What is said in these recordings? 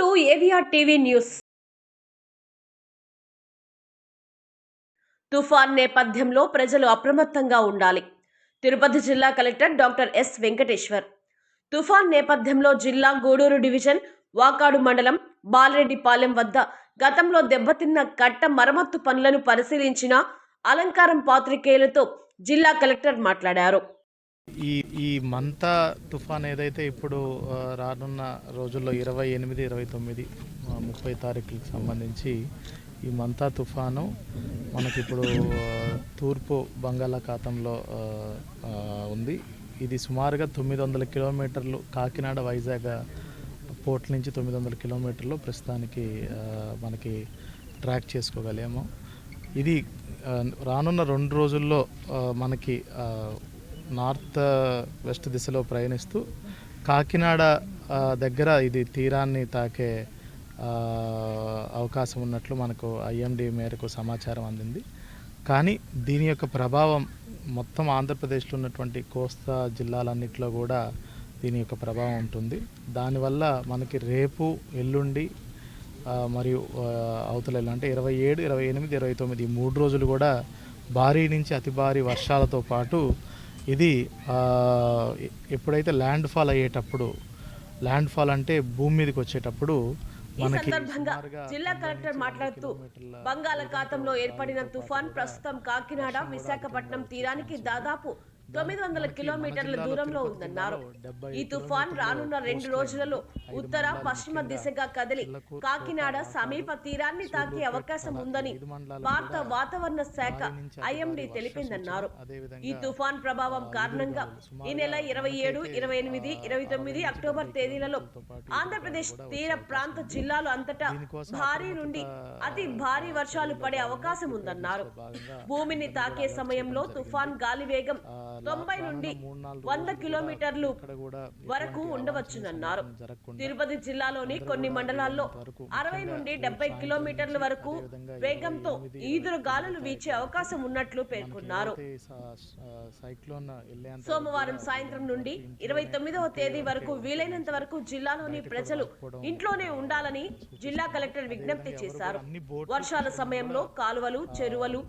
To AVR TV news. తుఫాన్ నేపథ్యంలో ప్రజలు అప్రమత్తంగా ఉండాలి. తిరుపతి జిల్లా కలెక్టర్ డాక్టర్ ఎస్ వెంకటేశ్వర్. తుఫాన్ నేపథ్యంలో జిల్లా గూడూరు డివిజన్ వాకాడు మండలం బాలరెడ్డిపాలెం వద్ద గతంలో దెబ్బతిన్న కట్ట మరమ్మత్తు పనులను పరిశీలించిన అలంకారం పాత్రికేయులతో జిల్లా కలెక్టర్ మాట్లాడారు. ఈ మంతా తుఫాన్ ఏదైతే ఇప్పుడు రానున్న రోజుల్లో 28, 29, 30 తారీఖులకు సంబంధించి ఈ మంతా తుఫాను మనకిప్పుడు తూర్పు బంగాళాఖాతంలో ఉంది. ఇది సుమారుగా 900 కిలోమీటర్లు కాకినాడ వైజాగ్ పోర్ట్ నుంచి 900 కిలోమీటర్లు ప్రస్తుతానికి మనకి ట్రాక్ చేసుకోగలేము. ఇది రానున్న 2 రోజుల్లో మనకి నార్త్ వెస్ట్ దిశలో ప్రయాణిస్తూ కాకినాడ దగ్గర ఇది తీరాన్ని తాకే అవకాశం ఉన్నట్లు మనకు ఐఎండీ మేరకు సమాచారం అందింది. కానీ దీని యొక్క ప్రభావం మొత్తం ఆంధ్రప్రదేశ్లో ఉన్నటువంటి కోస్తా జిల్లాలన్నింటిలో కూడా దీని యొక్క ప్రభావం ఉంటుంది. దానివల్ల మనకి రేపు, ఎల్లుండి మరియు అవతల అంటే 27, 28, 29 ఈ 3 రోజులు కూడా భారీ నుంచి అతి భారీ వర్షాలతో పాటు ఇది ఎప్పుడైతే ల్యాండ్ ఫాల్ అయ్యేటప్పుడు, ల్యాండ్ ఫాల్ అంటే భూమి మీదకి వచ్చేటప్పుడు ఈ సందర్భంగా జిల్లా కలెక్టర్ మాట్లాడుతూ బంగాళాఖాతంలో ఏర్పడిన తుఫాన్ ప్రస్తుతం కాకినాడ, విశాఖపట్నం తీరానికి దాదాపు 900 కిలోమీటర్ల దూరంలో ఉందన్నారు. ఈ తుఫాన్ రానున్న 2 రోజులలో ఉత్తర పశ్చిమ దిశగా కదిలి కాకినాడ సమీప తీరాన్ని తాకే అవకాశం ఉందని భారత వాతావరణ శాఖ ఐఎండీ తెలిపిందన్నారు. ఈ తుఫాన్ ప్రభావం కారణంగా ఈ నెల 27, 28, 29 అక్టోబర్ తేదీలలో ఆంధ్రప్రదేశ్ తీర ప్రాంత జిల్లాలు అంతటా భారీ నుండి అతి భారీ వర్షాలు పడే అవకాశం ఉందన్నారు. భూమిని తాకే సమయంలో తుఫాన్ గాలి వేగం 90 నుండి 100 కిలోమీటర్లు వరకు ఉండవచ్చునన్నారు. తిరుపతి జిల్లాలోని కొన్ని మండలాల్లో 60 నుండి 70 కిలోమీటర్ల వరకు వేగంతో ఈదురు గాలులు వీచే అవకాశం ఉన్నట్లు పేర్కొన్నారు. సోమవారం సాయంత్రం నుండి 29వ తేదీ వరకు వీలైనంత వరకు జిల్లాలోని ప్రజలు ఇంట్లోనే ఉండాలని జిల్లా కలెక్టర్ విజ్ఞప్తి చేశారు. వర్షాల సమయంలో కాలువలు, చెరువులు,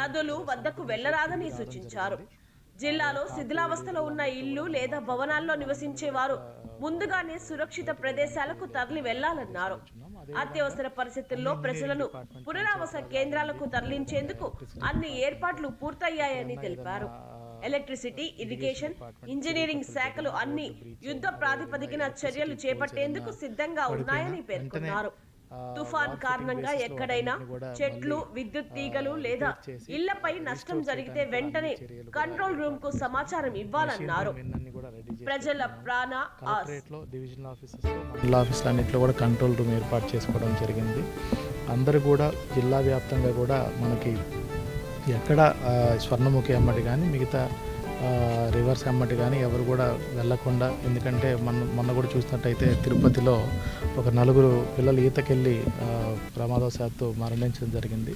నదులు వద్దకు వెళ్లరాదని సూచించారు. జిల్లాలో శిథిలావస్థలో ఉన్న ఇళ్లు లేదా భవనాల్లో నివసించే వారు ముందుగానే సురక్షిత ప్రదేశాలకు తరలి వెళ్లాలన్నారు. అత్యవసర పరిస్థితుల్లో ప్రజలను పునరావాస కేంద్రాలకు తరలించేందుకు అన్ని ఏర్పాట్లు పూర్తయ్యాయని తెలిపారు. ఎలక్ట్రిసిటీ, ఇరిగేషన్, ఇంజనీరింగ్ శాఖలు అన్ని యుద్ధ ప్రాతిపదికన చర్యలు చేపట్టేందుకు సిద్ధంగా ఉన్నాయని పేర్కొన్నారు. తుఫాన్ కారణంగా ఎక్కడైనా చెట్లు, విద్యుత్ తీగలు లేదా ఇళ్లపై నష్టం జరిగితే వెంటనే కంట్రోల్ రూమ్ కు సమాచారం ఇవ్వాలన్నారు. ప్రజల ప్రాణ డివిజనల్ ఆఫీసులన్నింటిలో కూడా కంట్రోల్ రూమ్ ఏర్పాటు చేసుకోవడం జరిగింది. అందరూ కూడా జిల్లా వ్యాప్తంగా కూడా మనకి ఎక్కడ స్వర్ణముఖి అమ్మటి కానీ మిగతా రివర్స్ అమ్మటి కానీ ఎవరు కూడా వెళ్ళకుండా, ఎందుకంటే మొన్న కూడా చూసినట్టయితే తిరుపతిలో ఒక 4 పిల్లలు ఈతకెళ్ళి ప్రమాదవశాత్తు మరణించడం జరిగింది.